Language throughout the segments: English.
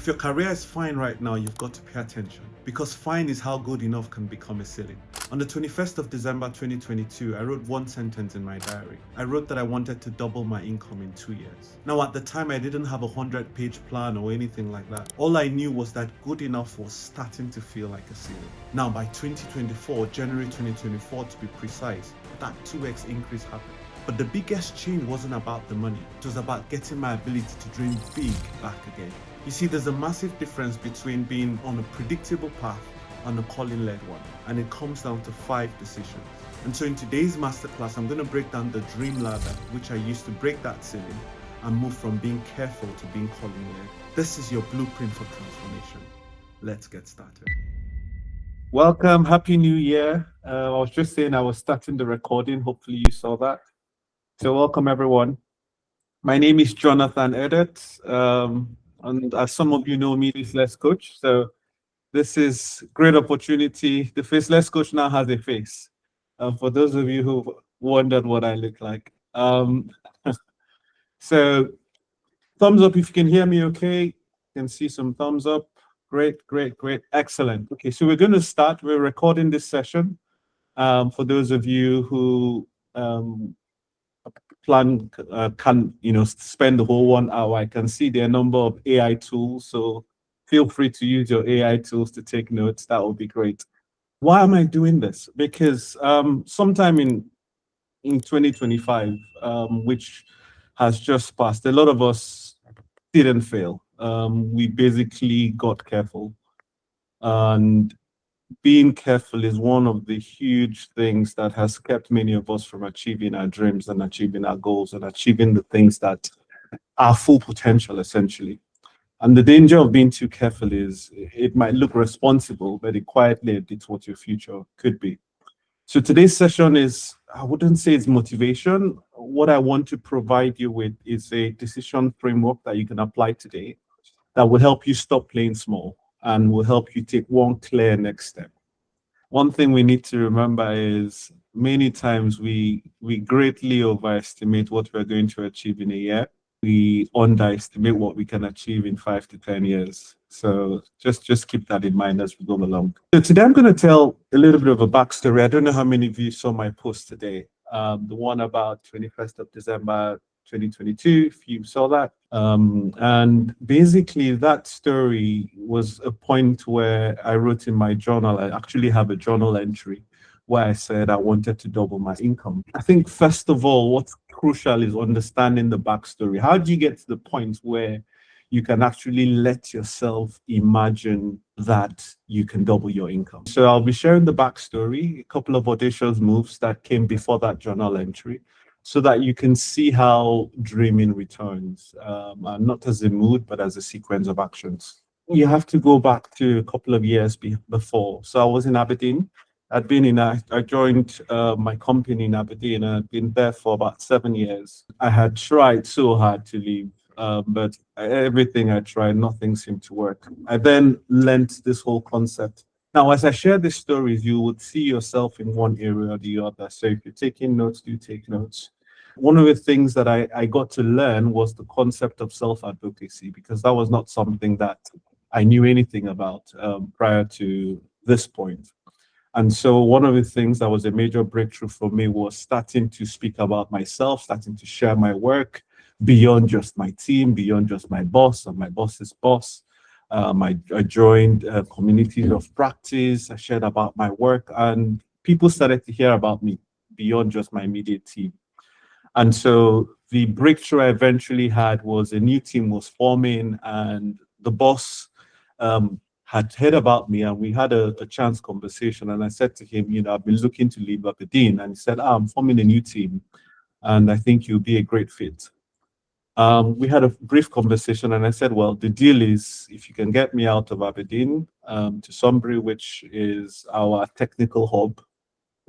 If your career is fine right now, you've got to pay attention, because fine is how good enough can become a ceiling. On the 21st of December 2022, I wrote one sentence in my diary. I wrote that I wanted to double my income in 2 years. Now, at the time, I didn't have a 100-page plan or anything like that. All I knew was that good enough was starting to feel like a ceiling. Now, by 2024, January 2024 to be precise, that 2x increase happened. But the biggest change wasn't about the money. It was about getting my ability to dream big back again. You see, there's a massive difference between being on a predictable path and a calling-led one, and it comes down to 5 decisions. And so in today's masterclass, I'm going to break down the dream ladder, which I used to break that ceiling and move from being careful to being calling-led. This is your blueprint for transformation. Let's get started. Welcome, Happy New Year. I was just saying I was starting the recording. Hopefully you saw that. So welcome everyone. My name is Jonathan Edet. And as some of you know me, Faceless coach. So this is great opportunity. The Faceless coach now has a face. For those of you who wondered what I look like. So thumbs up if you can hear me okay. You can see some thumbs up. Great. Excellent. Okay, so we're going to start. We're recording this session. For those of you who can spend the whole 1 hour. I can see there are a number of AI tools, so feel free to use your AI tools to take notes. That would be great. Why am I doing this? Because sometime in 2025, which has just passed, a lot of us didn't fail. We basically got careful, and being careful is one of the huge things that has kept many of us from achieving our dreams and achieving our goals and achieving the things that are full potential, essentially. And the danger of being too careful is it might look responsible, but it quietly edits what your future could be. So today's session is, I wouldn't say it's motivation. What I want to provide you with is a decision framework that you can apply today that will help you stop playing small and will help you take one clear next step. One thing we need to remember is many times we greatly overestimate what we're going to achieve in a year. We underestimate what we can achieve in 5 to 10 years. So just keep that in mind as we go along. So today I'm going to tell a little bit of a backstory. I don't know how many of you saw my post today. The one about 21st of December 2022, if you saw that. And basically that story was a point where I wrote in my journal. I actually have a journal entry where I said I wanted to double my income. I think first of all, what's crucial is understanding the backstory. How do you get to the point where you can actually let yourself imagine that you can double your income? So I'll be sharing the backstory, a couple of audacious moves that came before that journal entry, so that you can see how dreaming returns, and not as a mood, but as a sequence of actions. You have to go back to a couple of years before. So I was in Aberdeen. I joined my company in Aberdeen, and I'd been there for about 7 years. I had tried so hard to leave, but everything I tried, nothing seemed to work. I then learned this whole concept. Now, as I share these stories, you would see yourself in one area or the other. So if you're taking notes, do take notes. One of the things that I got to learn was the concept of self-advocacy, because that was not something that I knew anything about prior to this point. And so one of the things that was a major breakthrough for me was starting to speak about myself, starting to share my work beyond just my team, beyond just my boss and my boss's boss. I joined communities of practice. I shared about my work, and people started to hear about me beyond just my immediate team. And so the breakthrough I eventually had was a new team was forming, and the boss had heard about me, and we had a chance conversation. And I said to him, I've been looking to leave Aberdeen. And he said, I'm forming a new team, and I think you'll be a great fit. We had a brief conversation, and I said, well, the deal is if you can get me out of Aberdeen to Sunbury, which is our technical hub,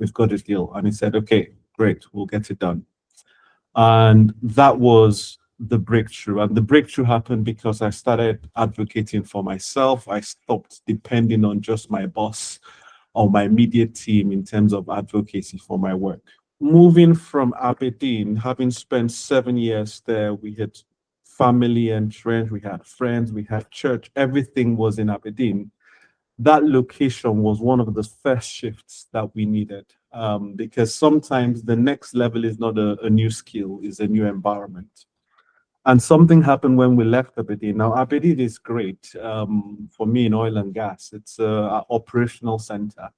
we've got a deal. And he said, okay, great, we'll get it done. And that was the breakthrough. And the breakthrough happened because I started advocating for myself. I stopped depending on just my boss or my immediate team in terms of advocacy for my work. Moving from Aberdeen, having spent 7 years there, we had family entrenched, we had friends, we had church, everything was in Aberdeen. That location was one of the first shifts that we needed, because sometimes the next level is not a new skill, is a new environment. And something happened when we left Aberdeen. Now, Aberdeen is great for me in oil and gas. It's an operational center.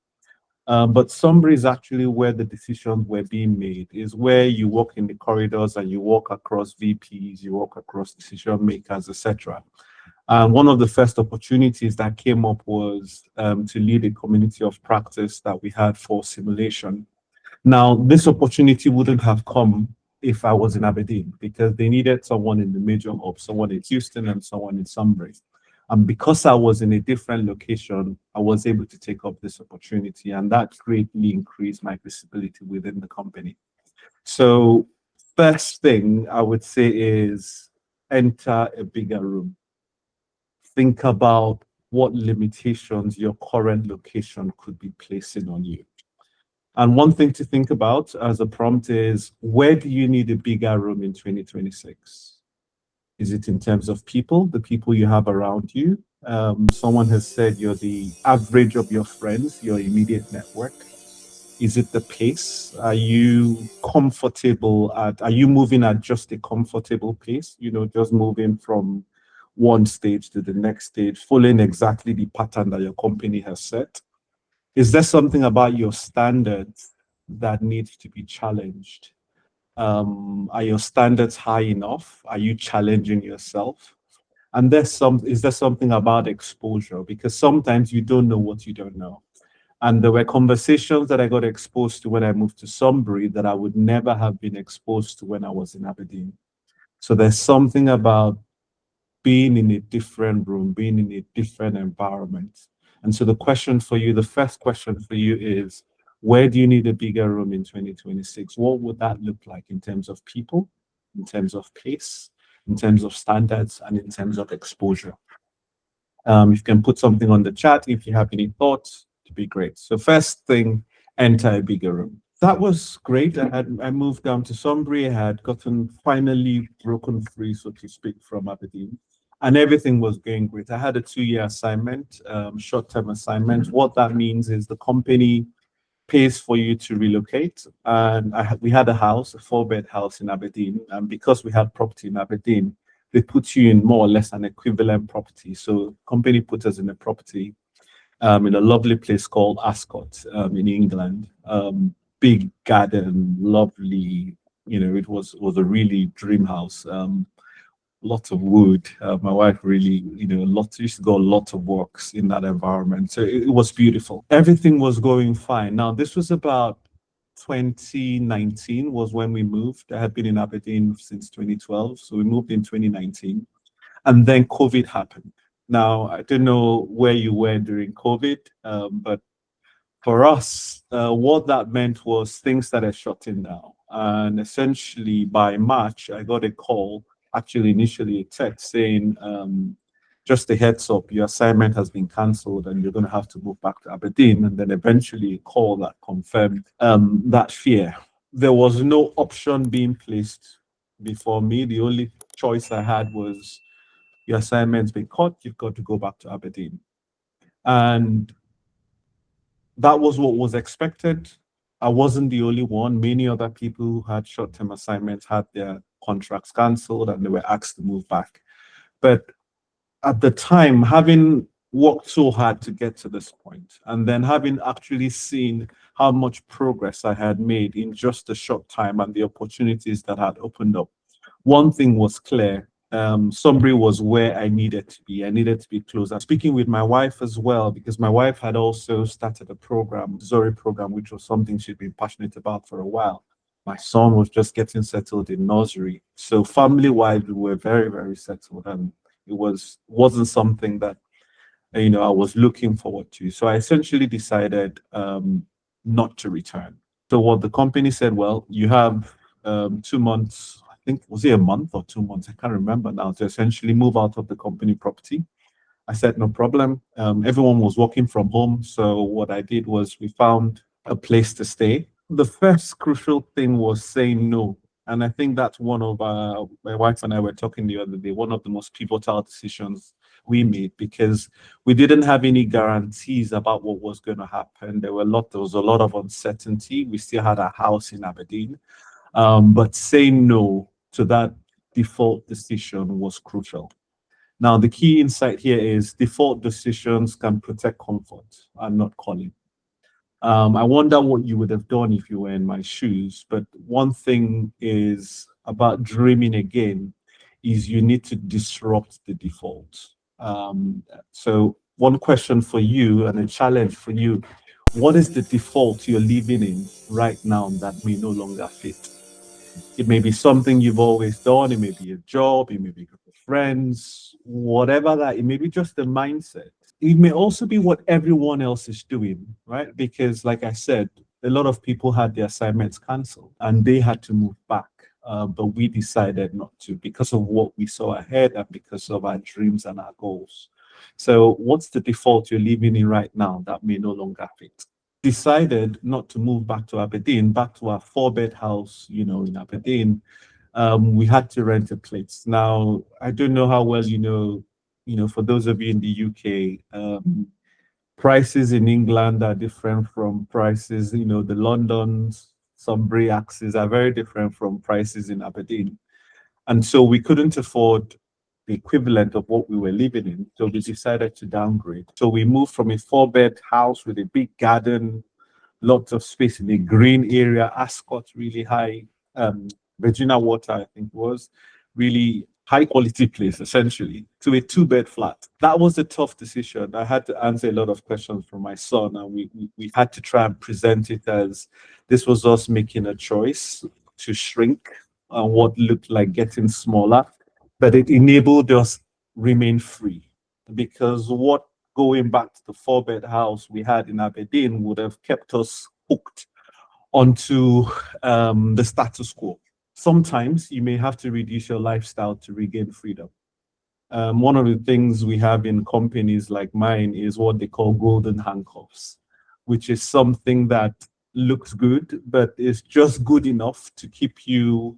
But Sunbury is actually where the decisions were being made, is where you walk in the corridors and you walk across VPs, you walk across decision makers, etc. And one of the first opportunities that came up was to lead a community of practice that we had for simulation. Now, this opportunity wouldn't have come if I was in Aberdeen, because they needed someone in the major hub, someone in Houston and someone in Sunbury. And because I was in a different location, I was able to take up this opportunity, and that greatly increased my visibility within the company. So first thing I would say is enter a bigger room. Think about what limitations your current location could be placing on you. And one thing to think about as a prompt is, where do you need a bigger room in 2026? Is it in terms of people, the people you have around you? Someone has said you're the average of your friends, your immediate network. Is it the pace? Are you comfortable are you moving at just a comfortable pace? Just moving from one stage to the next stage, following exactly the pattern that your company has set? Is there something about your standards that needs to be challenged? Are your standards high enough? Are you challenging yourself? And is there something about exposure? Because sometimes you don't know what you don't know. And there were conversations that I got exposed to when I moved to Sunbury that I would never have been exposed to when I was in Aberdeen. So there's something about being in a different room, being in a different environment. And so the first question for you is, where do you need a bigger room in 2026? What would that look like in terms of people, in terms of pace, in terms of standards, and in terms of exposure? If you can put something on the chat, if you have any thoughts, it'd be great. So first thing, enter a bigger room. That was great. I moved down to Sunbury. I had gotten finally broken free, so to speak, from Aberdeen, and everything was going great. I had a 2-year assignment, short-term assignment. What that means is the company pays for you to relocate, and we had a house, a 4-bed house in Aberdeen, and because we had property in Aberdeen, they put you in more or less an equivalent property. So company put us in a property in a lovely place called Ascot in England. Big garden, lovely. It was a really dream house. Lots of wood. My wife really, used to go a lot of walks in that environment. So it was beautiful. Everything was going fine. Now, this was about 2019 was when we moved. I had been in Aberdeen since 2012. So we moved in 2019. And then COVID happened. Now, I don't know where you were during COVID, but for us, what that meant was things started shutting down. And essentially by March, I got a call, actually initially a text saying, just a heads up, your assignment has been cancelled and you're going to have to move back to Aberdeen. And then eventually a call that confirmed that fear. There was no option being placed before me. The only choice I had was, your assignment's been cut, you've got to go back to Aberdeen. And that was what was expected. I wasn't the only one. Many other people who had short-term assignments had their contracts cancelled and they were asked to move back. But at the time, having worked so hard to get to this point, and then having actually seen how much progress I had made in just a short time and the opportunities that had opened up, one thing was clear. Sunbury was where I needed to be. I needed to be closer. Speaking with my wife as well, because my wife had also started a program, D.R.E.A.M program, which was something she'd been passionate about for a while. My son was just getting settled in nursery. So family-wise, we were very, very settled. And it wasn't something that, I was looking forward to. So I essentially decided not to return. So what the company said, well, you have 2 months, I think, was it a month or 2 months? I can't remember now, to essentially move out of the company property. I said, no problem. Everyone was working from home. So what I did was we found a place to stay. The first crucial thing was saying no. And I think that's one of my wife and I were talking the other day, one of the most pivotal decisions we made, because we didn't have any guarantees about what was going to happen. There was a lot of uncertainty. We still had a house in Aberdeen. But saying no to that default decision was crucial. Now, the key insight here is default decisions can protect comfort and not calling. I wonder what you would have done if you were in my shoes. But one thing is about dreaming again is you need to disrupt the default. So one question for you and a challenge for you, what is the default you're living in right now that may no longer fit? It may be something you've always done. It may be a job. It may be a group of friends, whatever that. It may be just a mindset. It may also be what everyone else is doing, right? Because, like I said, a lot of people had their assignments canceled and they had to move back. But we decided not to because of what we saw ahead and because of our dreams and our goals. So, what's the default you're living in right now that may no longer fit? Decided not to move back to Aberdeen, back to our four-bed house, in Aberdeen. We had to rent a place. Now, I don't know how well for those of you in the UK, prices in England are different from prices, the London's, Sunbury axes are very different from prices in Aberdeen. And so we couldn't afford the equivalent of what we were living in. So we decided to downgrade. So we moved from a four-bed house with a big garden, lots of space in a green area, Ascot, really high, Virginia Water, I think was, really high quality place, essentially, to a two-bed flat. That was a tough decision. I had to answer a lot of questions from my son, and we had to try and present it as this was us making a choice to shrink what looked like getting smaller, but it enabled us remain free, because what going back to the four-bed house we had in Aberdeen would have kept us hooked onto the status quo. Sometimes you may have to reduce your lifestyle to regain freedom. One of the things we have in companies like mine is what they call golden handcuffs, which is something that looks good, but is just good enough to keep you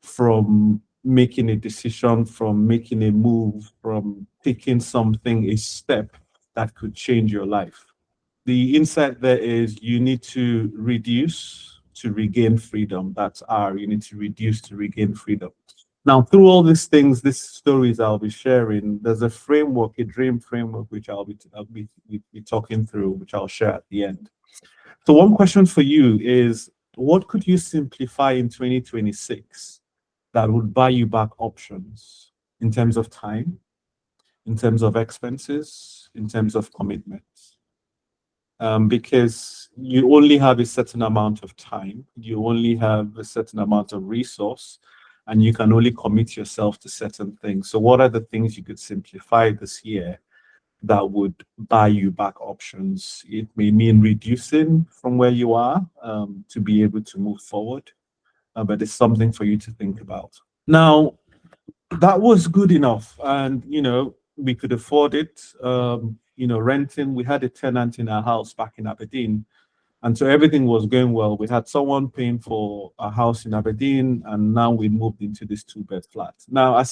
from making a decision, from making a move, from taking something, a step that could change your life. The insight there is you need to reduce to regain freedom. That's R. You need to reduce to regain freedom. Now, through all these things, these stories I'll be sharing, there's a framework, a dream framework, which I'll be talking through, which I'll share at the end. So one question for you is, what could you simplify in 2026 that would buy you back options in terms of time, in terms of expenses, in terms of commitments? Because you only have a certain amount of time, you only have a certain amount of resource, and you can only commit yourself to certain things. So what are the things you could simplify this year that would buy you back options? It may mean reducing from where you are to be able to move forward, but it's something for you to think about. Now, that was good enough, and we could afford it. Renting. We had a tenant in our house back in Aberdeen, and so everything was going well. We had someone paying for a house in Aberdeen, and now we moved into this two-bed flat. Now,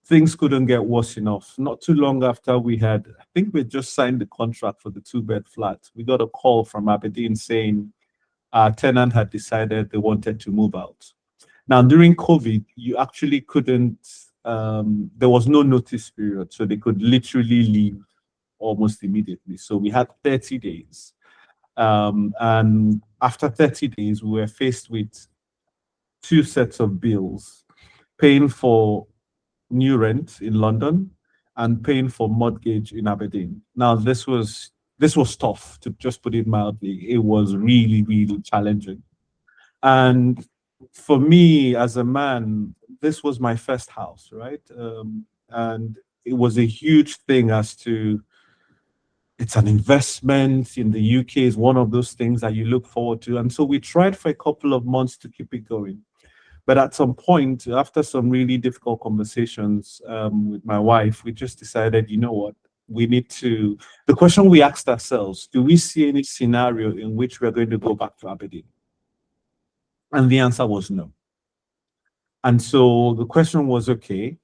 things couldn't get worse enough. Not too long after I think we just signed the contract for the two-bed flat, we got a call from Aberdeen saying our tenant had decided they wanted to move out. Now, during COVID, you actually couldn't, there was no notice period, so they could literally leave almost immediately. So we had 30 days. And after 30 days, we were faced with two sets of bills, paying for new rent in London and paying for mortgage in Aberdeen. Now, this was tough, to just put it mildly. It was really, really challenging. And for me as a man, this was my first house, right? And it was a huge thing as to it's an investment in the UK is one of those things that you look forward to. And so we tried for a couple of months to keep it going. But at some point, after some really difficult conversations with my wife, we just decided, you know what, the question we asked ourselves, do we see any scenario in which we're going to go back to Aberdeen? And the answer was no. And so the question was, okay,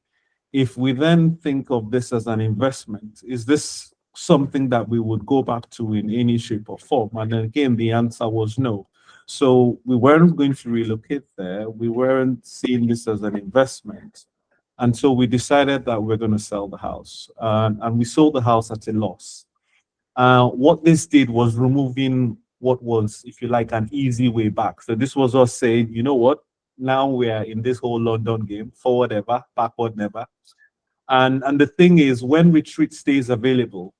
if we then think of this as an investment, is this something that we would go back to in any shape or form? And then again, the answer was no. So we weren't going to relocate there. We weren't seeing this as an investment. And so we decided that we're going to sell the house. And we sold the house at a loss. What this did was removing what was, if you like, an easy way back. So this was us saying, you know what? Now we are in this whole London game, forward ever, backward never. And the thing is, when retreat stays available,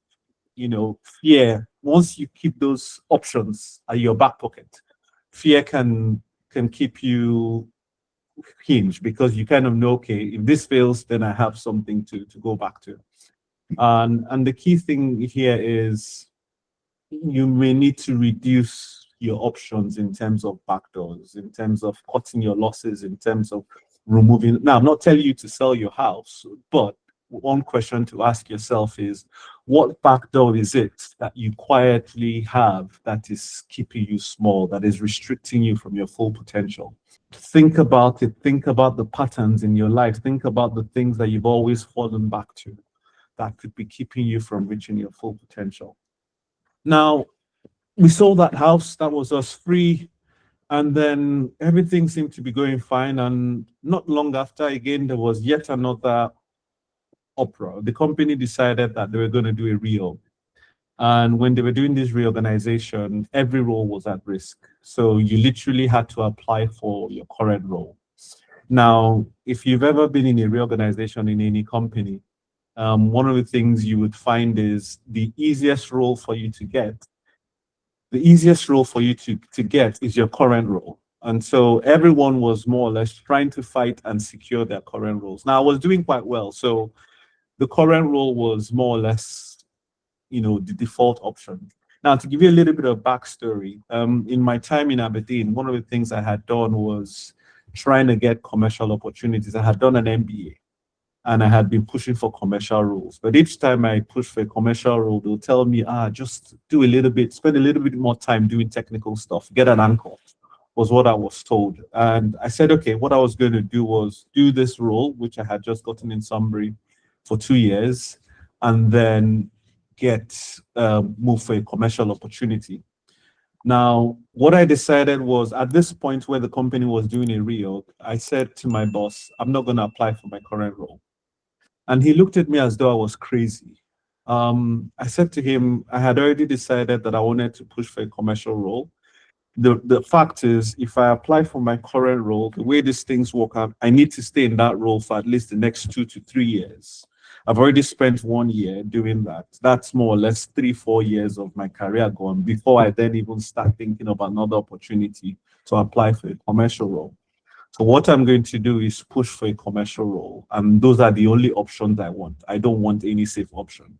fear, once you keep those options at your back pocket, fear can keep you hinged because you kind of know, okay, if this fails, then I have something to go back to. And the key thing here is you may need to reduce your options in terms of backdoors, in terms of cutting your losses, in terms of removing. Now, I'm not telling you to sell your house, but one question to ask yourself is, what backdoor is it that you quietly have that is keeping you small, that is restricting you from your full potential? Think about it. Think about the patterns in your life. Think about the things that you've always fallen back to that could be keeping you from reaching your full potential. Now, we sold that house. That was us free. And then everything seemed to be going fine. And not long after, again, there was yet another uproar. The company decided that they were going to do a reorg. And when they were doing this reorganization, every role was at risk. So you literally had to apply for your current role. Now, if you've ever been in a reorganization in any company, one of the things you would find is the easiest role for you to get is your current role. And so everyone was more or less trying to fight and secure their current roles. Now, I was doing quite well. So the current role was more or less, the default option. Now, to give you a little bit of backstory, in my time in Aberdeen, one of the things I had done was trying to get commercial opportunities. I had done an MBA and I had been pushing for commercial roles. But each time I push for a commercial role, they'll tell me, just do a little bit, spend a little bit more time doing technical stuff, get an anchor, was what I was told. And I said, okay, what I was going to do was do this role, which I had just gotten in Sunbury for 2 years, and then get moved for a commercial opportunity. Now, what I decided was at this point where the company was doing a reorg, I said to my boss, I'm not going to apply for my current role. And he looked at me as though I was crazy. I said to him, I had already decided that I wanted to push for a commercial role. The fact is, if I apply for my current role, the way these things work out, I need to stay in that role for at least the next 2 to 3 years. I've already spent 1 year doing that. That's more or less 3-4 years of my career gone before I then even start thinking of another opportunity to apply for a commercial role. So what I'm going to do is push for a commercial role, and those are the only options I want. I don't want any safe option.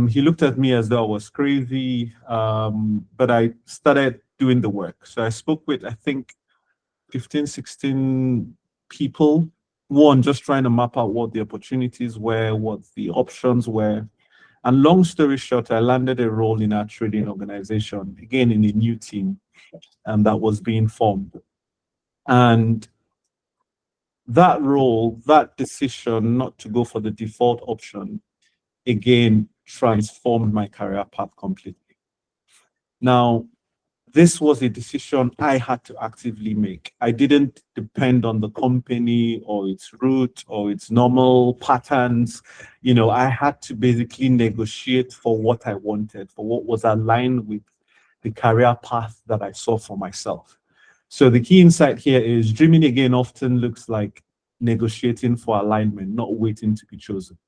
He looked at me as though I was crazy, but I started doing the work. So I spoke with, I think, 15, 16 people, one, just trying to map out what the opportunities were, what the options were. And long story short, I landed a role in our trading organization, again, in a new team that was being formed. And that role, that decision not to go for the default option, again, transformed my career path completely. Now, this was a decision I had to actively make. I didn't depend on the company or its route or its normal patterns. I had to basically negotiate for what I wanted, for what was aligned with the career path that I saw for myself. So the key insight here is dreaming again often looks like negotiating for alignment, not waiting to be chosen.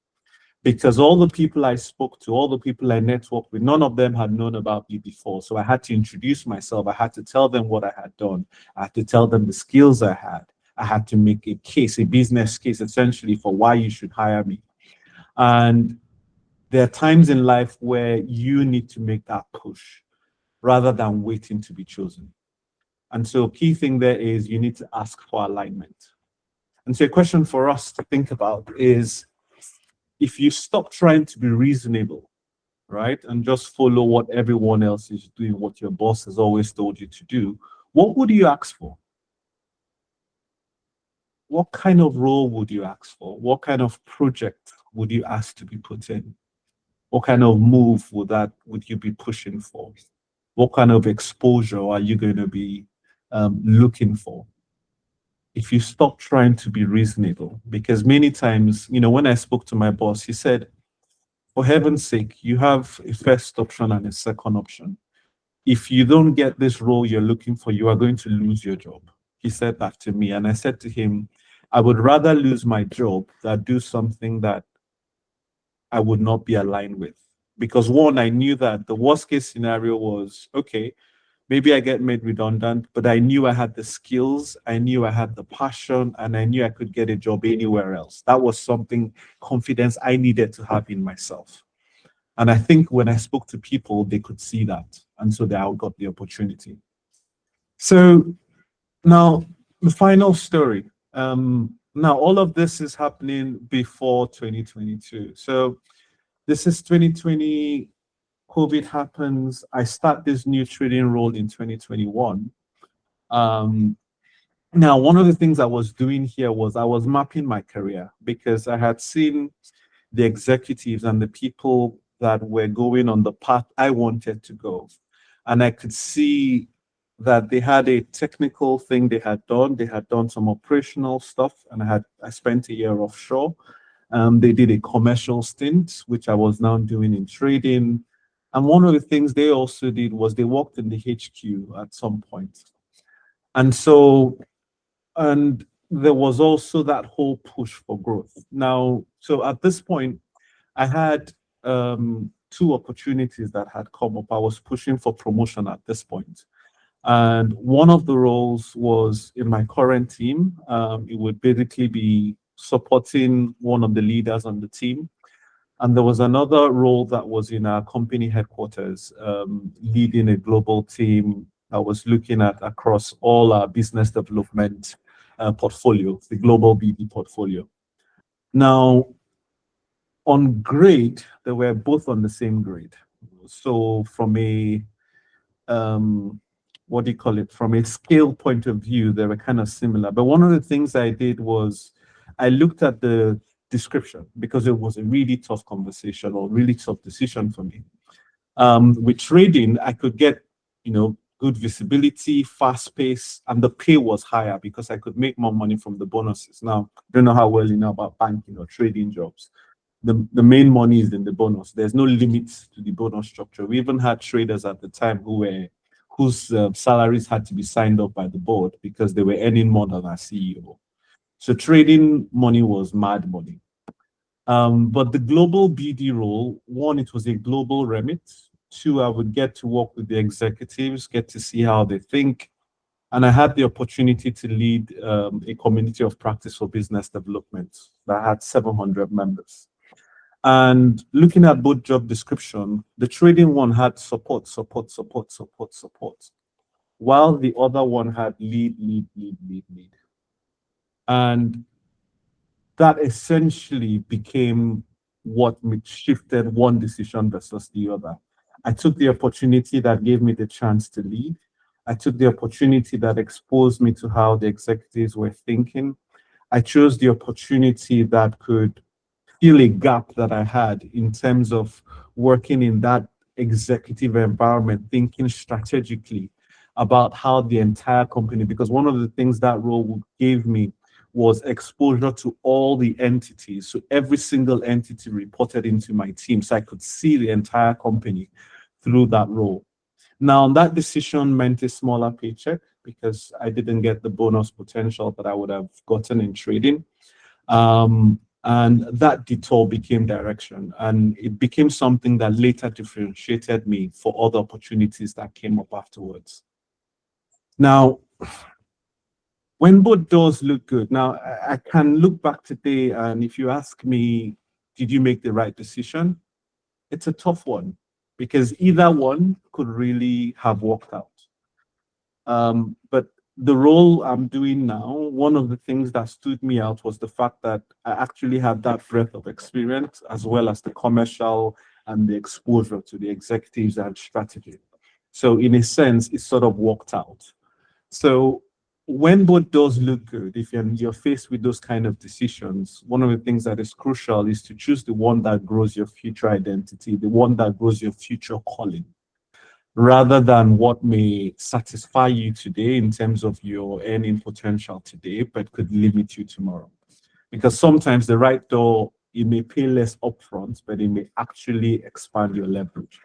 Because all the people I spoke to, all the people I networked with, none of them had known about me before. So I had to introduce myself. I had to tell them what I had done. I had to tell them the skills I had. I had to make a case, a business case, essentially, for why you should hire me. And there are times in life where you need to make that push rather than waiting to be chosen. And so key thing there is you need to ask for alignment. And so a question for us to think about is, if you stop trying to be reasonable, right, and just follow what everyone else is doing, what your boss has always told you to do, what would you ask for? what kind of role would you ask for? What kind of project would you ask to be put in? What kind of move would you be pushing for? What kind of exposure are you going to be looking for? If you stop trying to be reasonable, because many times, when I spoke to my boss, he said, for heaven's sake, you have a first option and a second option. If you don't get this role you're looking for, you are going to lose your job. He said that to me. And I said to him, I would rather lose my job than do something that I would not be aligned with. Because one, I knew that the worst case scenario was okay, maybe I get made redundant, but I knew I had the skills, I knew I had the passion, and I knew I could get a job anywhere else. That was something, confidence I needed to have in myself. And I think when I spoke to people, they could see that. And so they got the opportunity. So now the final story. Now all of this is happening before 2022. So this is 2020, COVID happens. I start this new trading role in 2021. Now, one of the things I was doing here was I was mapping my career because I had seen the executives and the people that were going on the path I wanted to go. And I could see that they had a technical thing they had done. They had done some operational stuff, and I spent a year offshore. They did a commercial stint, which I was now doing in trading. And one of the things they also did was they worked in the HQ at some point. And so, and there was also that whole push for growth. Now, so at this point, I had two opportunities that had come up. I was pushing for promotion at this point. And one of the roles was in my current team. It would basically be supporting one of the leaders on the team. And there was another role that was in our company headquarters, leading a global team that was looking at across all our business development portfolio, the global BD portfolio. Now, on grade, they were both on the same grade. So from a what do you call it? From a scale point of view, they were kind of similar. But one of the things I did was I looked at the description because it was a really tough conversation or really tough decision for me. With trading, I could get, good visibility, fast pace, and the pay was higher because I could make more money from the bonuses. Now, I don't know how well you know about banking or trading jobs. The main money is in the bonus. There's no limits to the bonus structure. We even had traders at the time whose salaries had to be signed up by the board because they were earning more than our CEO. So trading money was mad money. But the global BD role, one, it was a global remit. Two, I would get to work with the executives, get to see how they think. And I had the opportunity to lead a community of practice for business development that had 700 members. And looking at both job description, the trading one had support, while the other one had lead. And that essentially became what shifted one decision versus the other. I took the opportunity that gave me the chance to lead. I took the opportunity that exposed me to how the executives were thinking. I chose the opportunity that could fill a gap that I had in terms of working in that executive environment, thinking strategically about how the entire company, because one of the things that role gave me was exposure to all the entities. So every single entity reported into my team. So I could see the entire company through that role. Now, that decision meant a smaller paycheck because I didn't get the bonus potential that I would have gotten in trading. And that detour became direction, and it became something that later differentiated me for other opportunities that came up afterwards. Now, when both doors look good, now I can look back today, and if you ask me, did you make the right decision? It's a tough one because either one could really have worked out. But the role I'm doing now, one of the things that stood me out was the fact that I actually had that breadth of experience as well as the commercial and the exposure to the executives and strategy. So in a sense, it sort of worked out. So when both does look good, if you're faced with those kind of decisions, one of the things that is crucial is to choose the one that grows your future identity, the one that grows your future calling, rather than what may satisfy you today in terms of your earning potential today, but could limit you tomorrow. Because sometimes the right door, you may pay less upfront, but it may actually expand your leverage.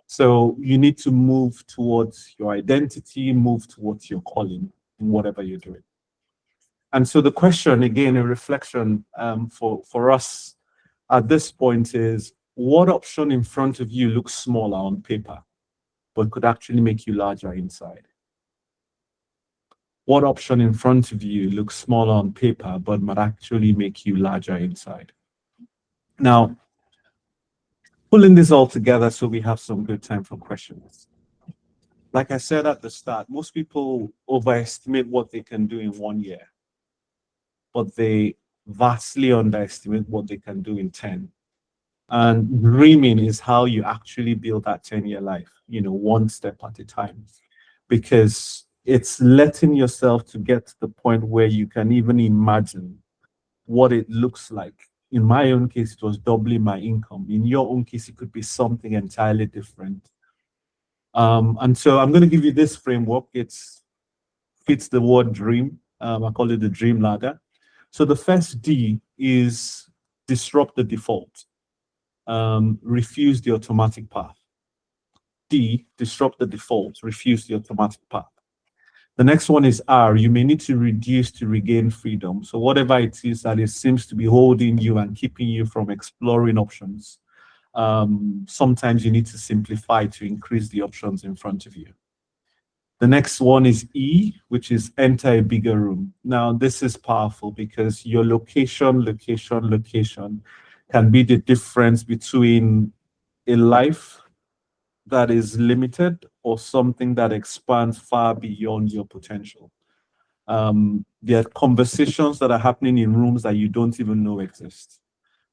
So you need to move towards your identity, move towards your calling in whatever you're doing. And so the question, again, a reflection for us at this point is, what option in front of you looks smaller on paper, but could actually make you larger inside? What option in front of you looks smaller on paper, but might actually make you larger inside? Now, pulling this all together so we have some good time for questions. Like I said at the start, most people overestimate what they can do in 1 year, but they vastly underestimate what they can do in 10. And dreaming is how you actually build that 10-year life, one step at a time, because it's letting yourself to get to the point where you can even imagine what it looks like. In my own case, it was doubling my income. In your own case, it could be something entirely different. And so I'm going to give you this framework. It fits the word dream. I call it the dream ladder. So the first D is disrupt the default. Refuse the automatic path. D, disrupt the default, refuse the automatic path. The next one is R, you may need to reduce to regain freedom. So whatever it is that it seems to be holding you and keeping you from exploring options, sometimes you need to simplify to increase the options in front of you. The next one is E, which is enter a bigger room. Now, this is powerful because your location can be the difference between a life that is limited or something that expands far beyond your potential. There are conversations that are happening in rooms that you don't even know exist.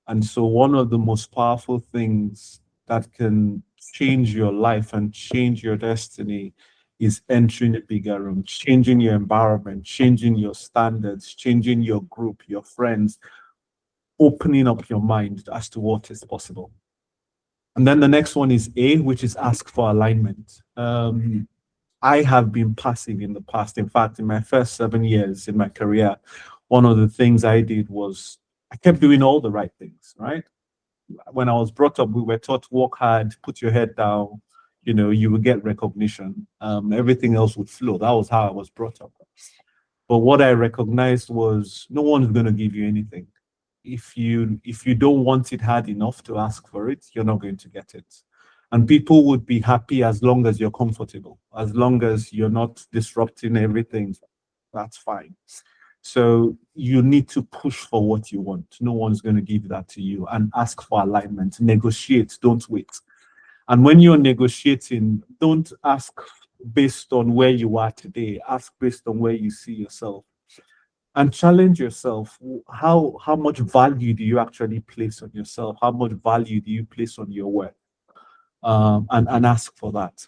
And so one of the most powerful things that can change your life and change your destiny is entering a bigger room, changing your environment, changing your standards, changing your group, your friends, opening up your mind as to what is possible. And then the next one is A, which is ask for alignment. I have been passive in the past. In fact, in my first 7 years in my career, one of the things I did was I kept doing all the right things, right? When I was brought up, we were taught work hard, put your head down, you will get recognition. Everything else would flow. That was how I was brought up. But what I recognized was no one's going to give you anything. If you don't want it hard enough to ask for it, you're not going to get it. And people would be happy as long as you're comfortable, as long as you're not disrupting everything. That's fine. So you need to push for what you want. No one's going to give that to you, and ask for alignment. Negotiate, don't wait. And when you're negotiating, don't ask based on where you are today. Ask based on where you see yourself. And challenge yourself. How much value do you actually place on yourself? How much value do you place on your work? And ask for that.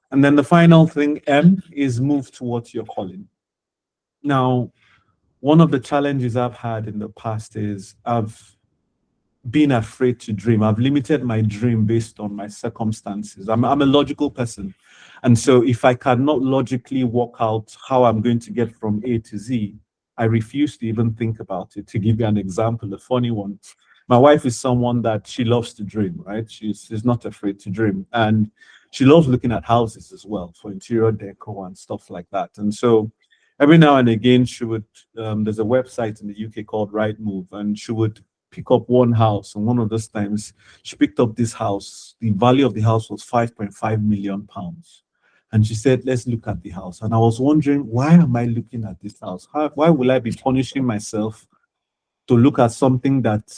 And then the final thing, M, is move towards your calling. Now, one of the challenges I've had in the past is I've been afraid to dream. I've limited my dream based on my circumstances. I'm a logical person. And so if I cannot logically work out how I'm going to get from A to Z, I refuse to even think about it. To give you an example, a funny one. My wife is someone that she loves to dream, right? She's not afraid to dream. And she loves looking at houses as well for interior decor and stuff like that. And so every now and again, she would, there's a website in the UK called Rightmove, and she would pick up one house. And one of those times, she picked up this house. The value of the house was £5.5 million. And she said, let's look at the house. And I was wondering, why am I looking at this house? Why will I be punishing myself to look at something that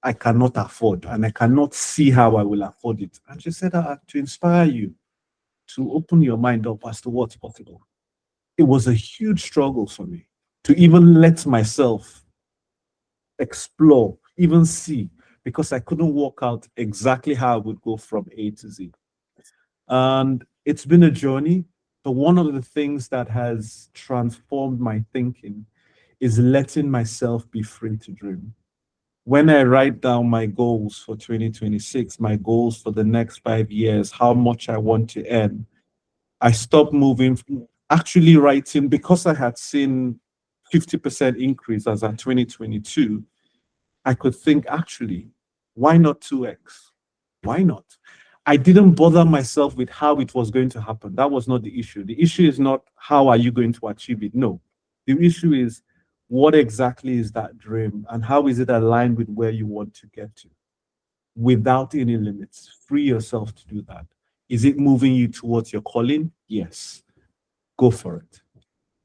I cannot afford and I cannot see how I will afford it? And she said, to inspire you, to open your mind up as to what's possible. It was a huge struggle for me to even let myself explore, even see, because I couldn't work out exactly how I would go from A to Z. And it's been a journey. But one of the things that has transformed my thinking is letting myself be free to dream. When I write down my goals for 2026, my goals for the next 5 years, how much I want to earn, I stopped moving, actually writing, because I had seen 50% increase as at 2022. I could think, actually, why not 2x? Why not? I didn't bother myself with how it was going to happen. That was not the issue. The issue is not how are you going to achieve it. No. The issue is what exactly is that dream and how is it aligned with where you want to get to without any limits. Free yourself to do that. Is it moving you towards your calling? Yes. Go for it.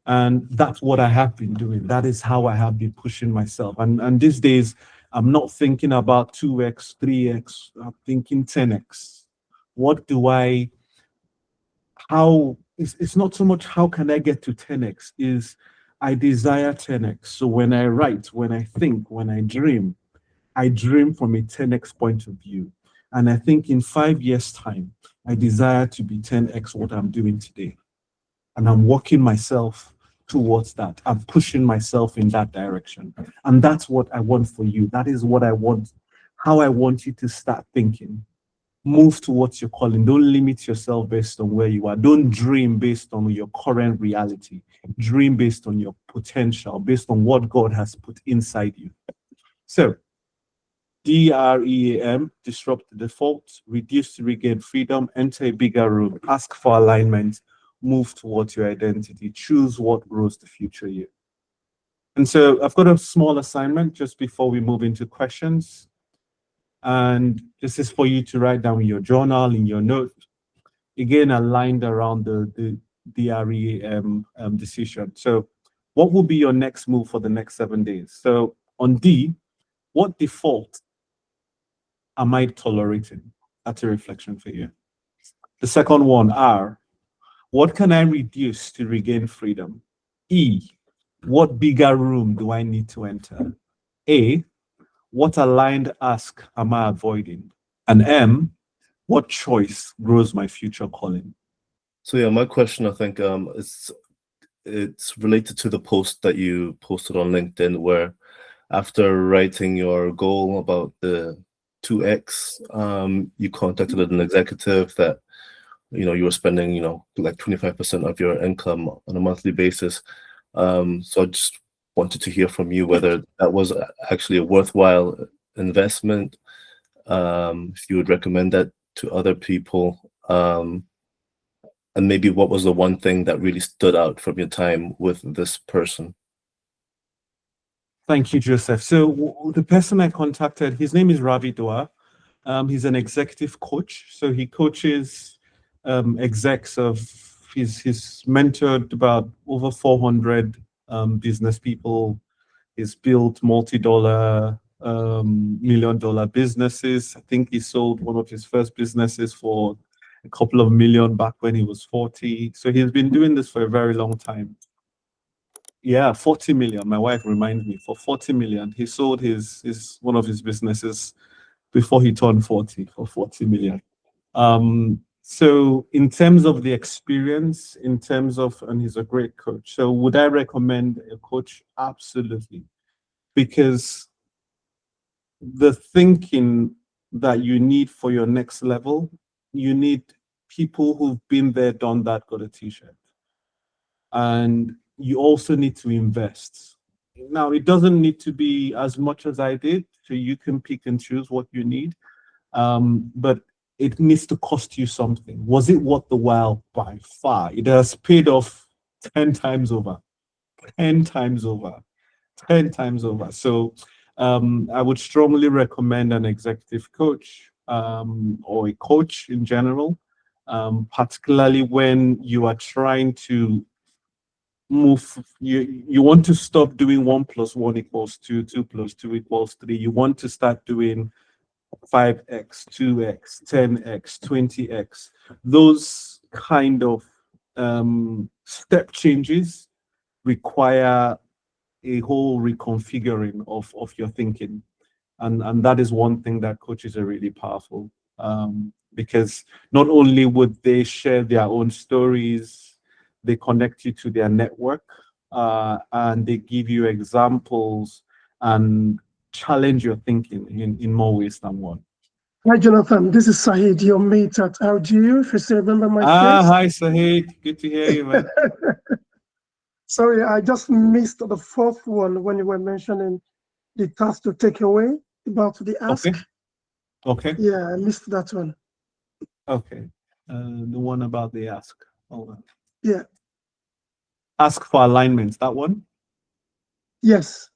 And that's what I have been doing. That is how I have been pushing myself. And these days, I'm not thinking about 2x, 3x, I'm thinking 10x. What do I, how, it's not so much how can I get to 10x, is I desire 10x. So when I write, when I think, when I dream from a 10x point of view. And I think in 5 years' time, I desire to be 10x what I'm doing today. And I'm working myself towards that. I'm pushing myself in that direction. And that's what I want for you. That is what I want, how I want you to start thinking. Move towards your calling. Don't limit yourself based on where you are. Don't dream based on your current reality. Dream based on your potential, based on what God has put inside you. So, D.R.E.A.M, disrupt the default, reduce to regain freedom, enter a bigger room, ask for alignment, move towards your identity, choose what grows the future you. And so I've got a small assignment just before we move into questions. And this is for you to write down in your journal, in your note, again, aligned around the D.R.E.A.M decision. So what will be your next move for the next 7 days? So on D, what default am I tolerating? That's a reflection for you. The second one, R, what can I reduce to regain freedom? E, what bigger room do I need to enter? A, what aligned ask am I avoiding? And M, what choice grows my future calling? So yeah, my question, I think, it's related to the post that you posted on LinkedIn, where after writing your goal about the 2x, you contacted an executive that you were spending like 25% of your income on a monthly basis. So I just wanted to hear from you whether that was actually a worthwhile investment, if you would recommend that to other people, and maybe what was the one thing that really stood out from your time with this person. Thank you, Joseph. So the person I contacted, his name is Ravi Dua. He's an executive coach. So he coaches execs of, he's mentored about over 400 business people. He's built multi-dollar, million-dollar businesses. I think he sold one of his first businesses for a couple of million back when he was 40. So he's been doing this for a very long time. Yeah, 40 million. My wife reminds me, for 40 million, he sold his one of his businesses before he turned 40 for 40 million. So in terms of the experience, in terms of, and he's a great coach. So would I recommend a coach? Absolutely. Because the thinking that you need for your next level, you need people who've been there, done that, got a t-shirt. And you also need to invest. Now, it doesn't need to be as much as I did, so you can pick and choose what you need. But it needs to cost you something. Was it worth the while? By far. It has paid off 10 times over, 10 times over, 10 times over. So I would strongly recommend an executive coach or a coach in general, particularly when you are trying to move, you want to stop doing 1 + 1 = 2, 2 + 2 = 3. You want to start doing 5x, 2x, 10x, 20x. Those kind of step changes require a whole reconfiguring of your thinking. And that is one thing that coaches are really powerful, because not only would they share their own stories, they connect you to their network, and they give you examples and challenge your thinking in more ways than one. Hi, Jonathan. This is Sahid, your mate at LGU. If you still remember my face. Hi, Sahid. Good to hear you, man. Sorry, I just missed the fourth one when you were mentioning the task to take away about the ask. Okay. Yeah, I missed that one. Okay. The one about the ask. Hold on. Yeah. Ask for alignments. That one. Yes.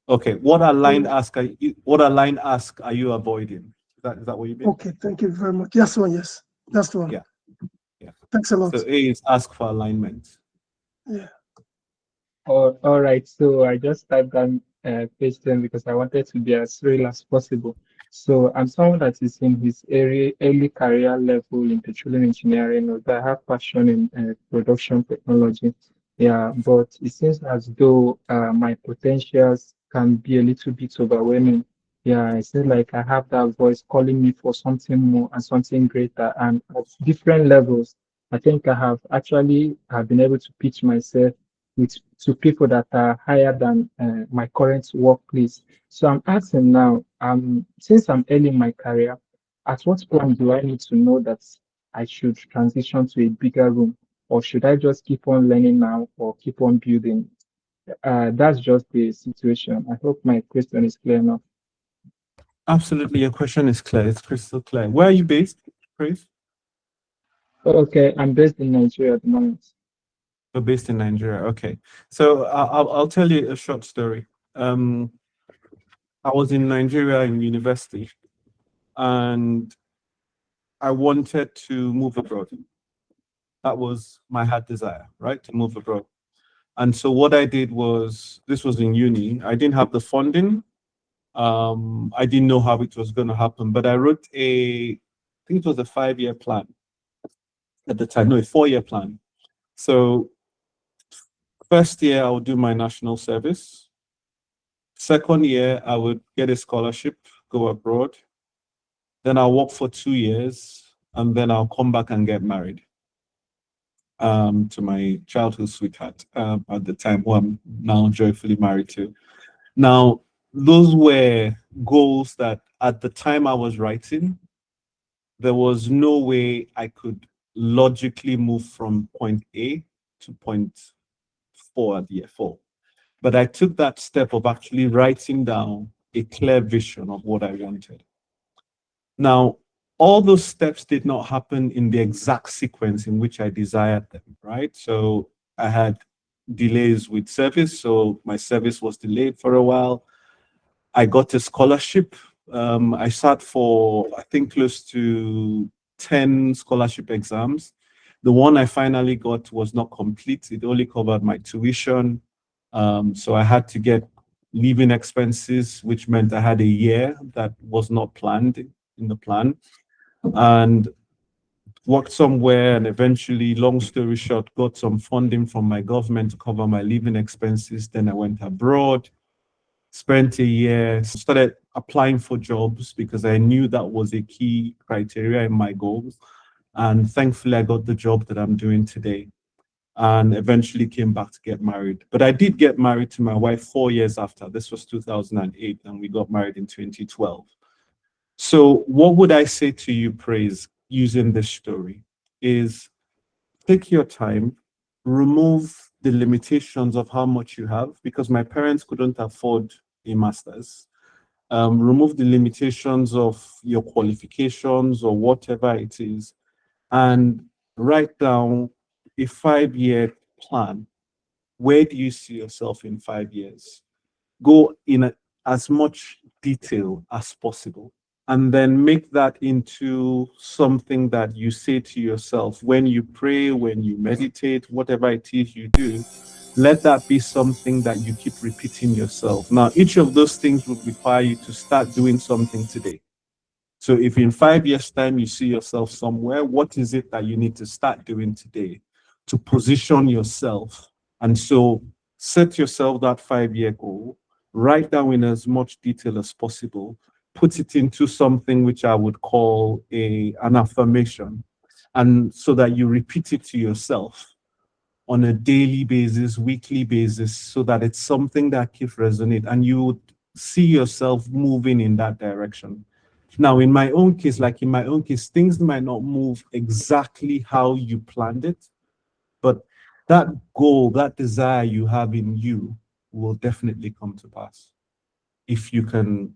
Okay. What aligned ask are you avoiding? Is that what you mean? Okay. Thank you very much. Yes, one. Yes, that's the one. Yeah. Thanks a lot. So A is ask for alignment. Yeah. All right. So I just typed down question because I wanted to be as real as possible. So I'm someone that is in his early career level in petroleum engineering, although I have passion in production technology. Yeah, but it seems as though my potentials can be a little bit overwhelming. Yeah, it seems like I have that voice calling me for something more and something greater, and at different levels. I think I have actually been able to pitch myself with to people that are higher than my current workplace. So I'm asking now, since I'm early in my career, at what point do I need to know that I should transition to a bigger room, or should I just keep on learning now or keep on building? That's just the situation. I hope my question is clear enough. Absolutely, your question is clear. It's crystal clear. Where are you based, Chris? Okay, I'm based in Nigeria at the moment. You're based in Nigeria. Okay. So I'll tell you a short story. I was in Nigeria in university, and I wanted to move abroad. That was my heart desire, right? To move abroad. And so what I did was, this was in uni. I didn't have the funding. I didn't know how it was going to happen, but I wrote I think it was a 5-year plan at the time. No, a 4-year plan. So first year, I would do my national service. Second year, I would get a scholarship, go abroad. Then I'll work for 2 years, and then I'll come back and get married to my childhood sweetheart at the time, who I'm now joyfully married to. Now, those were goals that at the time I was writing, there was no way I could logically move from point A to point 4 at year 4. But I took that step of actually writing down a clear vision of what I wanted. Now, all those steps did not happen in the exact sequence in which I desired them, right? So I had delays with service. So my service was delayed for a while. I got a scholarship. I sat for, I think, close to 10 scholarship exams. The one I finally got was not complete. It only covered my tuition. So I had to get living expenses, which meant I had a year that was not planned in the plan, and worked somewhere, and eventually, long story short, got some funding from my government to cover my living expenses. Then I went abroad, spent a year, started applying for jobs because I knew that was a key criteria in my goals. And thankfully, I got the job that I'm doing today, and eventually came back to get married. But I did get married to my wife 4 years after. This was 2008, and we got married in 2012. So what would I say to you, Praise, using this story is take your time, remove the limitations of how much you have, because my parents couldn't afford a master's. Remove the limitations of your qualifications or whatever it is, and write down a 5-year plan. Where do you see yourself in 5 years? Go in as much detail as possible, and then make that into something that you say to yourself when you pray, when you meditate, whatever it is you do. Let that be something that you keep repeating yourself. Now, each of those things would require you to start doing something today. So if in 5 years' time you see yourself somewhere, what is it that you need to start doing today to position yourself? And so set yourself that 5-year goal, write down in as much detail as possible, put it into something which I would call an affirmation, and so that you repeat it to yourself on a daily basis, weekly basis, so that it's something that keeps resonate and you would see yourself moving in that direction. Now, in my own case, things might not move exactly how you planned it, but that goal, that desire you have in you will definitely come to pass if you can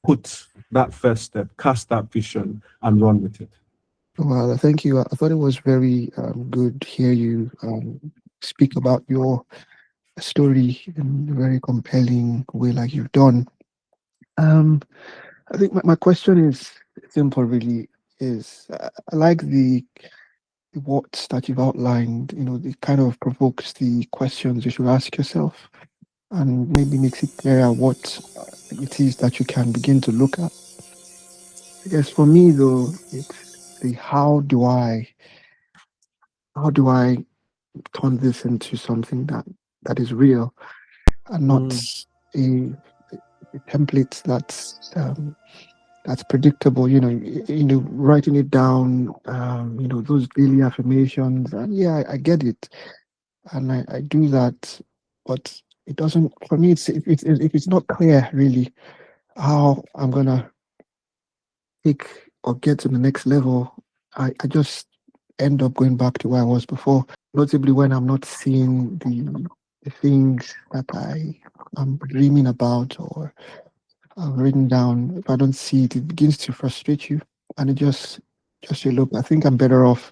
put that first step, cast that vision, and run with it. Well, thank you. I thought it was very good to hear you speak about your story in a very compelling way, like you've done. I think my question is simple, really. Is I like the what that you've outlined. You know, it kind of provokes the questions you should ask yourself, and maybe makes it clear what it is that you can begin to look at. I guess for me, though, it's the how do I turn this into something that is real and not a, a template that's predictable. Writing it down. Those daily affirmations. And yeah, I get it, and I do that, but it doesn't. For me, if it's not clear really how I'm gonna take or get to the next level, I just end up going back to where I was before. Notably, when I'm not seeing the things that I'm dreaming about or I've written down. If I don't see it, it begins to frustrate you, and it just say, look, I think I'm better off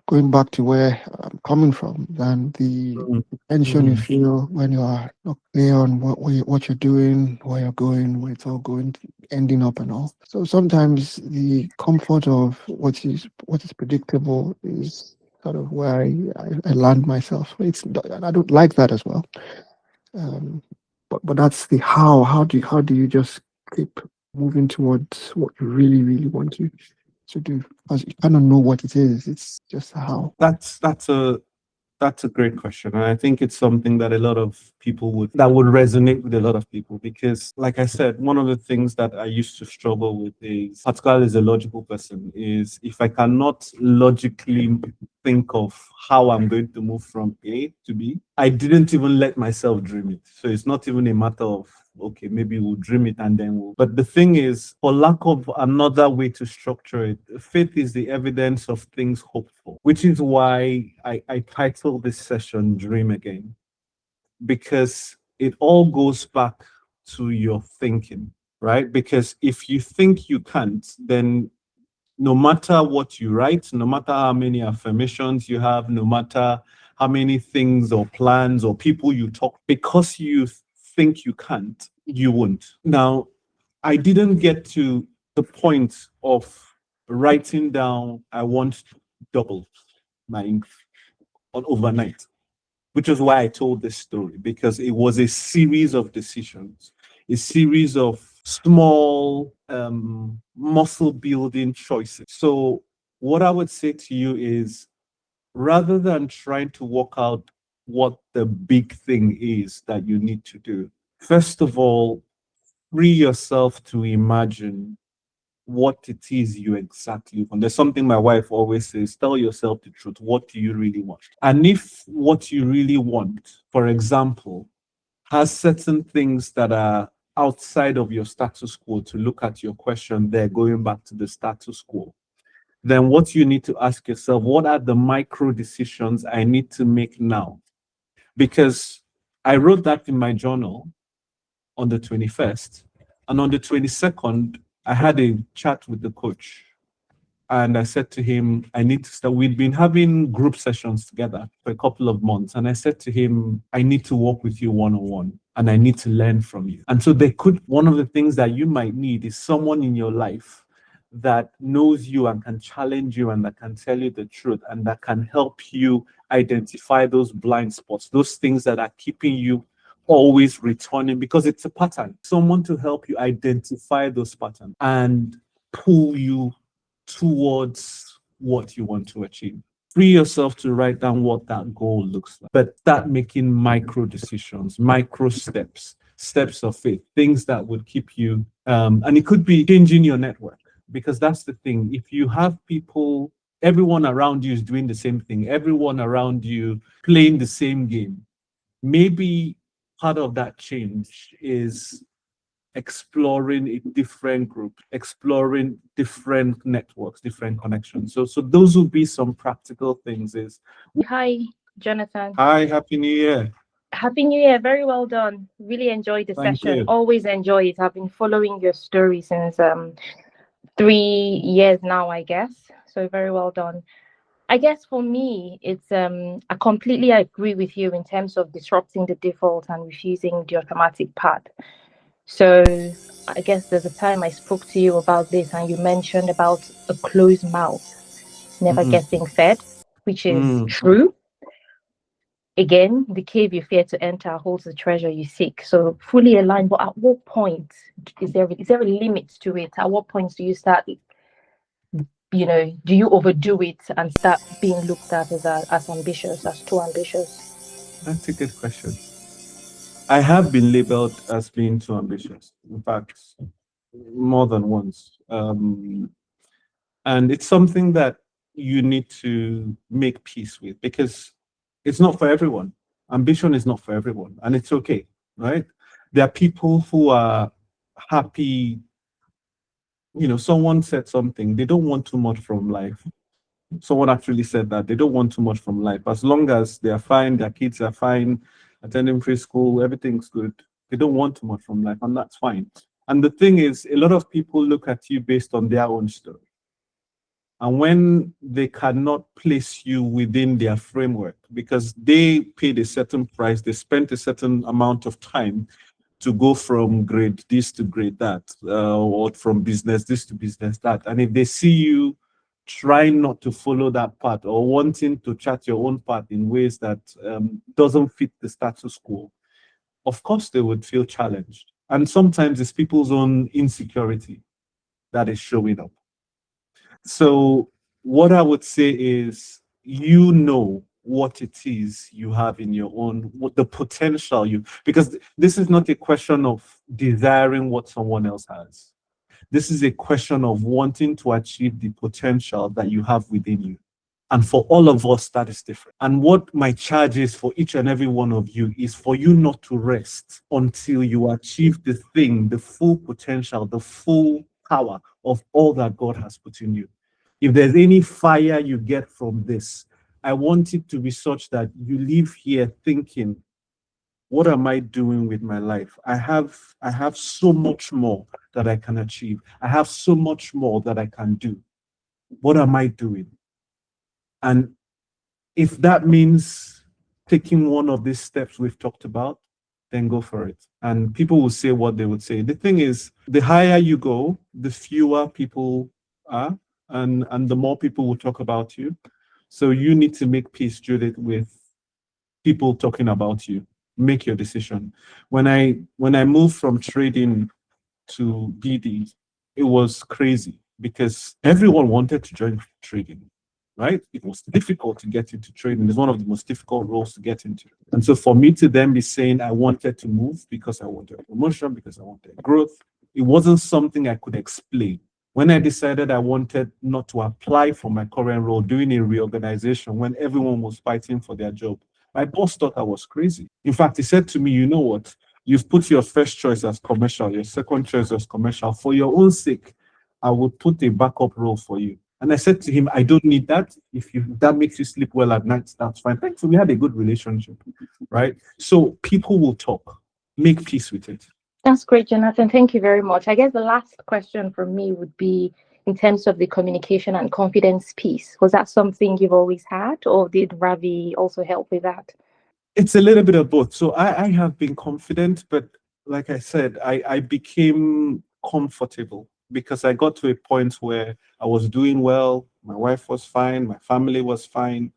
going back to where I'm coming from than the tension you feel when you are not clear on what you're doing, where you're going, where it's all going, ending up, and all. So sometimes the comfort of what is predictable is sort of where I land myself. And I don't like that as well. But that's the how. How do you just keep moving towards what you really, really want to do? Because you kind of know what it is. It's just how. That's a great question. And I think it's something that a lot of people would resonate with a lot of people, because like I said, one of the things that I used to struggle with is, particularly as a logical person, is if I cannot logically think of how I'm going to move from A to B, I didn't even let myself dream it. So it's not even a matter of, okay, maybe we'll dream it and then we'll. But the thing is, for lack of another way to structure it, faith is the evidence of things hoped for, which is why I titled this session Dream Again, because it all goes back to your thinking, right? Because if you think you can't, then no matter what you write, no matter how many affirmations you have, no matter how many things or plans or people you talk, because you think you can't, you won't. Now, I didn't get to the point of writing down, I want to double my income on overnight, which is why I told this story, because it was a series of decisions, a series of small muscle building choices. So what I would say to you is, rather than trying to work out what the big thing is that you need to do, first of all, free yourself to imagine what it is you exactly want. There's something my wife always says: tell yourself the truth. What do you really want? And if what you really want, for example, has certain things that are outside of your status quo, to look at your question there, going back to the status quo, then what you need to ask yourself, what are the micro decisions I need to make now? Because I wrote that in my journal on the 21st, and on the 22nd, I had a chat with the coach. And I said to him, I need to start. We'd been having group sessions together for a couple of months. And I said to him, I need to work with you one-on-one, and I need to learn from you. And so one of the things that you might need is someone in your life that knows you and can challenge you and that can tell you the truth and that can help you identify those blind spots, those things that are keeping you always returning, because it's a pattern. Someone to help you identify those patterns and pull you towards what you want to achieve. Free yourself to write down what that goal looks like, but start making micro decisions, micro steps of faith, things that would keep you, and it could be changing your network, because that's the thing. If you have people everyone around you is doing the same thing, everyone around you playing the same game. Maybe part of that change is exploring a different group, exploring different networks, different connections. So those will be some practical things. Is Hi, Jonathan. hi, happy new year. Happy New Year. Very well done. Really enjoyed the Thank session. you. Always enjoy it. I've been following your story since 3 years now, I guess. So very well done. I guess for me, it's I completely agree with you in terms of disrupting the default and refusing the automatic path. So I guess there's a time I spoke to you about this, and you mentioned about a closed mouth never getting fed, which is true. Again, the cave you fear to enter holds the treasure you seek. So fully aligned. But at what point is there a limit to it? At what point do you start? Do you overdo it and start being looked at as ambitious, as too ambitious? That's a good question. I have been labeled as being too ambitious. In fact, more than once. And it's something that you need to make peace with, because it's not for everyone. Ambition is not for everyone, and it's okay, right? There are people who are happy. Someone said something, they don't want too much from life. Someone actually said that they don't want too much from life. As long as they are fine, their kids are fine, attending preschool, everything's good. They don't want too much from life, and that's fine. And the thing is, a lot of people look at you based on their own story. And when they cannot place you within their framework, because they paid a certain price, they spent a certain amount of time to go from grade this to grade that, or from business this to business that. And if they see you trying not to follow that path, or wanting to chart your own path in ways that doesn't fit the status quo, of course they would feel challenged. And sometimes it's people's own insecurity that is showing up. So what I would say is, what it is you have in your own, what the potential because this is not a question of desiring what someone else has. This is a question of wanting to achieve the potential that you have within you. And for all of us, that is different. And what my charge is for each and every one of you is for you not to rest until you achieve the thing, the full potential, the full power of all that God has put in you. If there's any fire you get from this, I want it to be such that you leave here thinking, what am I doing with my life? I have so much more that I can achieve. I have so much more that I can do. What am I doing? And if that means taking one of these steps we've talked about, then go for it. And people will say what they would say. The thing is, the higher you go, the fewer people are, and the more people will talk about you. So you need to make peace, Judith, with people talking about you. Make your decision. When I moved from trading to BD, it was crazy because everyone wanted to join trading, right? It was difficult to get into trading. It's one of the most difficult roles to get into. And so for me to then be saying I wanted to move because I wanted a promotion, because I wanted growth, it wasn't something I could explain. When I decided I wanted not to apply for my current role, doing a reorganization when everyone was fighting for their job, my boss thought I was crazy. In fact, he said to me, you know what? You've put your first choice as commercial, your second choice as commercial. For your own sake, I would put a backup role for you. And I said to him, I don't need that. If that makes you sleep well at night, that's fine. Thankfully, we had a good relationship, right? So people will talk. Make peace with it. That's great, Jonathan. Thank you very much. I guess the last question from me would be in terms of the communication and confidence piece. Was that something you've always had, or did Ravi also help with that? It's a little bit of both. So I have been confident, but like I said, I became comfortable because I got to a point where I was doing well. My wife was fine. My family was fine.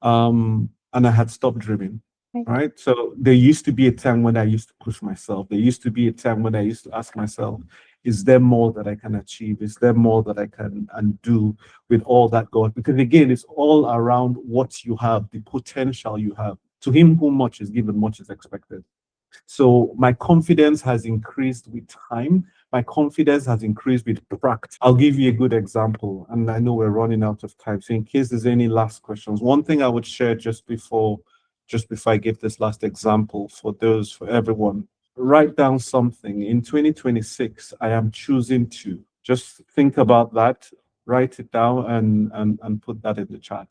And I had stopped dreaming. Right. So there used to be a time when I used to push myself. There used to be a time when I used to ask myself, is there more that I can achieve? Is there more that I can do with all that God? Because again, it's all around what you have, the potential you have. To him whom much is given, much is expected. So my confidence has increased with time, My confidence has increased with practice. I'll give you a good example, and I know we're running out of time. So in case there's any last questions, one thing I would share just before I give this last example for everyone, write down something. In 2026, I am choosing to. Just think about that, write it down, and put that in the chat.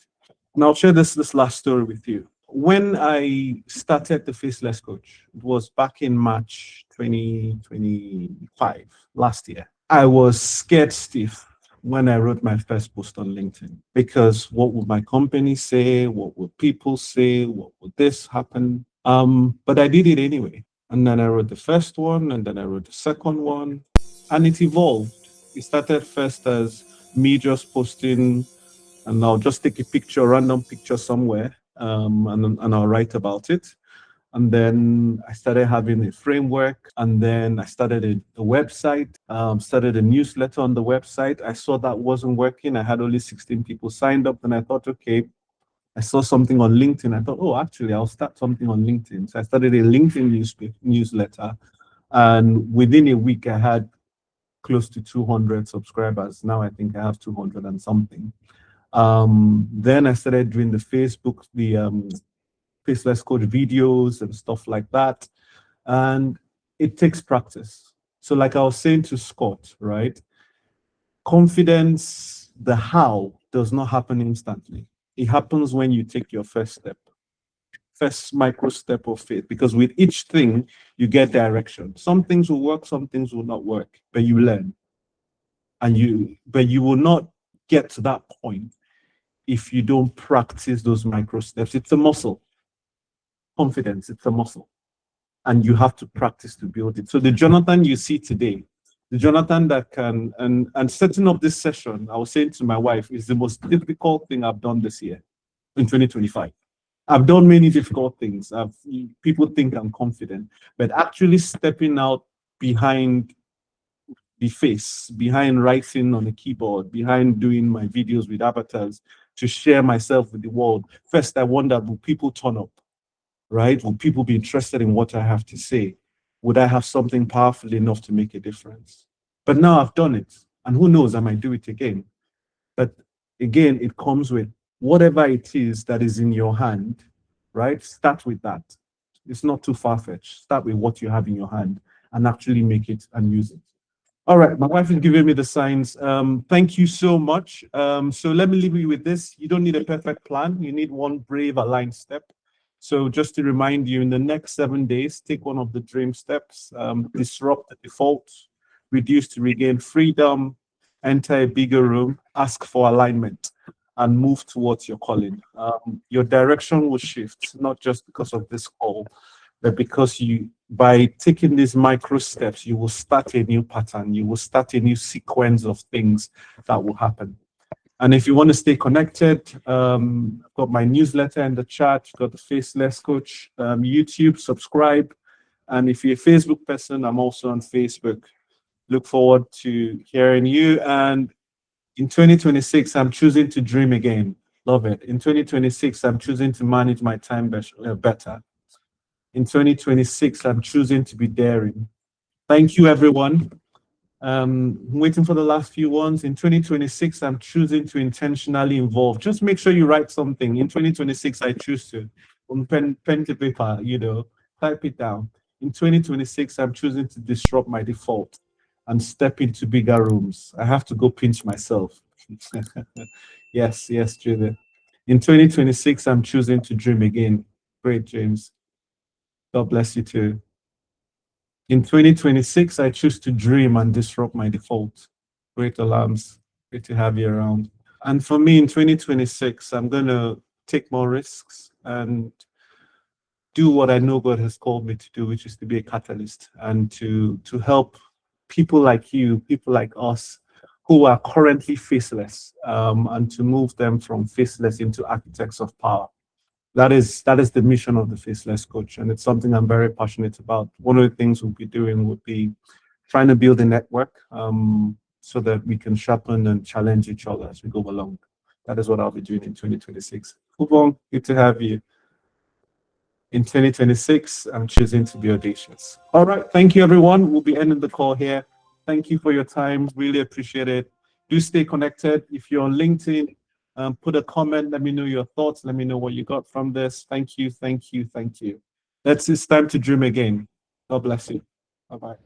And I'll share this last story with you. When I started the Faceless Coach, it was back in March 2025, last year. I was scared stiff when I wrote my first post on LinkedIn, because what would my company say? What would people say? What would this happen? But I did it anyway. And then I wrote the first one, and then I wrote the second one, and it evolved. It started first as me just posting, and I'll just take a random picture somewhere, and I'll write about it. And then I started having a framework, and then I started a website, started a newsletter on the website. I saw that wasn't working. I had only 16 people signed up, and I thought, okay, I saw something on LinkedIn. I thought, oh, actually, I'll start something on LinkedIn. So I started a LinkedIn newsletter, and within a week, I had close to 200 subscribers. Now I think I have 200 and something. Then I started doing the Facebook, the Faceless Coach videos and stuff like that. And it takes practice. So like I was saying to Scott, right? Confidence, the how does not happen instantly. It happens when you take your first step, first micro step of faith, because with each thing, you get direction. Some things will work, some things will not work, but you learn. But you will not get to that point if you don't practice those micro steps. It's a muscle. Confidence, it's a muscle, and you have to practice to build it. So the Jonathan you see today, the Jonathan that can, and setting up this session, I was saying to my wife, is the most difficult thing I've done this year in 2025. I've done many difficult things. People think I'm confident, but actually stepping out behind the face, behind writing on a keyboard, behind doing my videos with avatars to share myself with the world. First, I wondered, will people turn up? Right? Will people be interested in what I have to say? Would I have something powerful enough to make a difference? But now I've done it, and who knows, I might do it again. But again, it comes with whatever it is that is in your hand, right? Start with that. It's not too far-fetched. Start with what you have in your hand and actually make it and use it. All right, my wife is giving me the signs. Thank you so much. So let me leave you with this. You don't need a perfect plan. You need one brave aligned step. So just to remind you, in the next 7 days, take one of the dream steps, disrupt the default, reduce to regain freedom, enter a bigger room, ask for alignment, and move towards your calling. Your direction will shift, not just because of this call, but because by taking these micro steps, you will start a new pattern, you will start a new sequence of things that will happen. And if you want to stay connected, I've got my newsletter in the chat, got the Faceless Coach, YouTube, subscribe. And if you're a Facebook person, I'm also on Facebook. Look forward to hearing you. And in 2026, I'm choosing to dream again. Love it. In 2026, I'm choosing to manage my time better. In 2026, I'm choosing to be daring. Thank you, everyone. I'm waiting for the last few ones. In 2026, I'm choosing to intentionally involve. Just make sure you write something. In 2026, I choose to. On pen to paper, type it down. In 2026, I'm choosing to disrupt my default and step into bigger rooms. I have to go pinch myself. Yes, Julia. In 2026, I'm choosing to dream again. Great, James. God bless you too. In 2026, I choose to dream and disrupt my default. Great alarms. Great to have you around. And for me, in 2026, I'm going to take more risks and do what I know God has called me to do, which is to be a catalyst and to help people like you, people like us, who are currently faceless, and to move them from faceless into architects of power. That is the mission of the Faceless Coach, and it's something I'm very passionate about. One of the things we'll be doing would be trying to build a network so that we can sharpen and challenge each other as we go along. That is what I'll be doing in 2026. Ubong, good to have you. In 2026, I'm choosing to be audacious. All right, thank you, everyone. We'll be ending the call here. Thank you for your time. Really appreciate it. Do stay connected. If you're on LinkedIn, put a comment. Let me know your thoughts. Let me know what you got from this. Thank you. It's time to dream again. God bless you. Bye-bye.